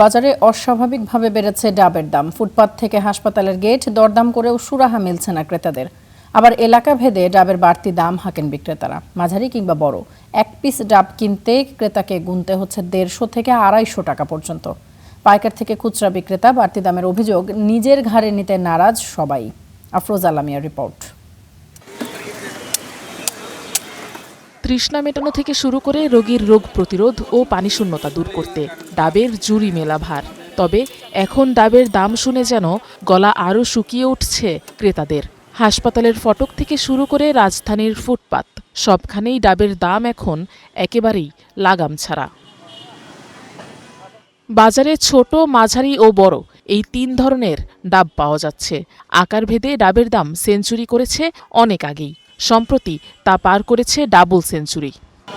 বাজারে অস্বাভাবিকভাবে বেড়েছে ডাবের দাম। ফুটপাত থেকে হাসপাতালের গেট দরদাম করেও সুরাহা মিলছে না ক্রেতাদের। আবার এলাকা ভেদে ডাবের বাড়তি দাম হাঁকেন বিক্রেতারা। মাঝারি কিংবা বড় এক পিস ডাব কিনতে ক্রেতাকে গুনতে হচ্ছে 150 থেকে 250 টাকা পর্যন্ত। পাইকার থেকে খুচরা বিক্রেতা বাড়তি দামের অভিযোগ নিজের ঘাড়ে নিতে নারাজ সবাই। আফরোজা আলামিয়ার রিপোর্ট। তৃষ্ণা মেটানো থেকে শুরু করে রোগীর রোগ প্রতিরোধ ও পানিশূন্যতা দূর করতে ডাবের জুড়ি মেলা ভার। তবে এখন ডাবের দাম শুনে যেন গলা আরও শুকিয়ে উঠছে ক্রেতাদের। হাসপাতালের ফটক থেকে শুরু করে রাজধানীর ফুটপাত সবখানেই ডাবের দাম এখন একেবারেই লাগাম ছাড়া। বাজারে ছোট, মাঝারি ও বড় এই 3 ধরনের ডাব পাওয়া যাচ্ছে। আকারভেদে ডাবের দাম সেঞ্চুরি করেছে অনেক আগেই। সম্প্রতি তা পার করেছে ডাবল সেঞ্চুরি।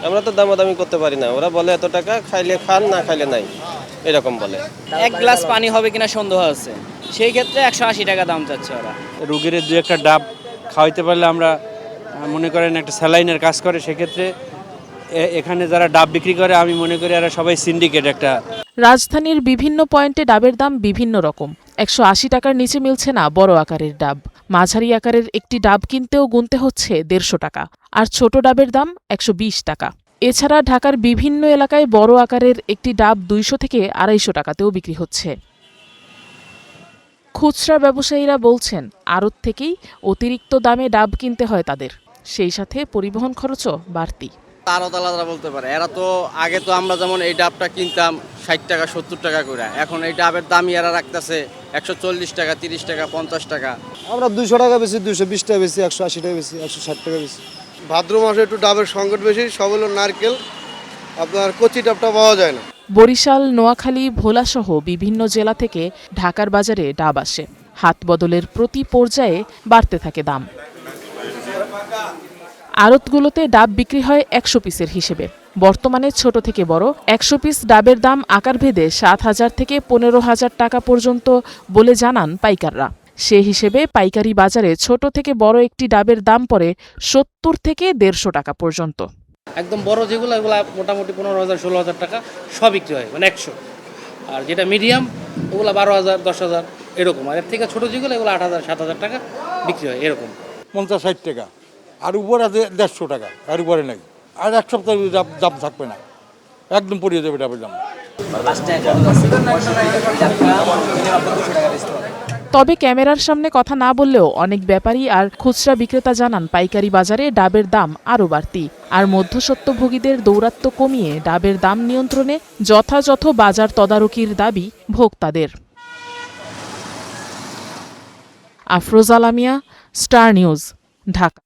আমরা তো দামাদামি করতে পারি না, ওরা বলে এত টাকা, খাইলে খান, না খাইলে নাই, এরকম বলে। এক গ্লাস পানি হবে কিনা সন্দেহ আছে, সেই ক্ষেত্রে 180 টাকা দাম চাচ্ছে ওরা। রোগীর 2-1টা ডাব খাওয়াইতে পারলে আমরা মনে করেন একটা স্যালাইনের কাজ করে, সেক্ষেত্রে এখানে যারা ডাব বিক্রি করে আমি মনে করি এরা সবাই সিন্ডিকেট একটা। রাজধানীর বিভিন্ন পয়েন্টে ডাবের দাম বিভিন্ন রকম। 180 টাকার নিচে মিলছে না বড় আকারের ডাব। মাঝারি আকারের একটি ডাব কিনতেও গুনতে হচ্ছে 150 টাকা, আর ছোট ডাবের দাম 120 টাকা। এছাড়া ঢাকার বিভিন্ন এলাকায় বড় আকারের একটি ডাব 200 থেকে 250 টাকাতেও বিক্রি হচ্ছে। খুচরা ব্যবসায়ীরা বলছেন আড়ত থেকেই অতিরিক্ত দামে ডাব কিনতে হয় তাদের, সেই সাথে পরিবহন খরচও বাড়তি। আড়ত আলাদা বলতে পারে, এরা তো আগে তো আমরা যেমন এই ডাবটা কিনতাম 60 টাকা 70 টাকা করে, এখন এই ডাবের দামই এরা রাখতেছে 140 টাকা, 30 টাকা, 50 টাকা। আমরা 200 টাকা বেশি, 220 টাকা বেশি, 180 টাকা বেশি, 160 টাকা বেশি। ভাদ্র মাসে একটু ডাবের সংকট বেশি, সব হলো নারকেল, আপনার কচি ডাবটা পাওয়া যায় না। বরিশাল, নোয়াখালী, ভোলাসহ বিভিন্ন জেলা থেকে ঢাকার বাজারে ডাব আসে। হাত বদলের প্রতি পর্যায়ে বাড়তে থাকে দাম। আড়তগুলোতে ডাব বিক্রি হয় 100 পিসের হিসেবে। বর্তমানে ছোট থেকে বড় 100 পিস ডাবের দাম আকারভেদে 7,000 থেকে 15,000 টাকা পর্যন্ত বলে জানান পাইকাররা। সে হিসেবে পাইকারি বাজারে ছোট থেকে বড় একটি ডাবের দাম পড়ে 70 থেকে 150 টাকা পর্যন্ত। একদম বড় যেগুলো এগুলো মোটামুটি 15,000 16,000 টাকা সব বিক্রি হয়, মানে 100। আর যেটা মিডিয়াম ওগুলো 12,000 10,000 এরকম। আর এর থেকে ছোটো যেগুলো এগুলো 8,000 7,000 টাকা বিক্রি হয় এরকম। 50-60 টাকা, আর উপরে আছে 150 টাকা, আর উপরে নাই। আর এক সপ্তাহ দাম থাকবে না, একদম পড়িয়ে যাবে ডাবের দাম। তবে ক্যামেরার সামনে কথা না বললেও অনেক ব্যাপারী আর খুচরা বিক্রেতা জানান পাইকারি বাজারে ডাবের দাম আরও বাড়তি। আর মধ্যস্বত্বভোগীদের দৌরাত্ম্য কমিয়ে ডাবের দাম নিয়ন্ত্রণে যথাযথ বাজার তদারকির দাবি ভোক্তাদের। Afroza Alamia, Star News, Dhaka.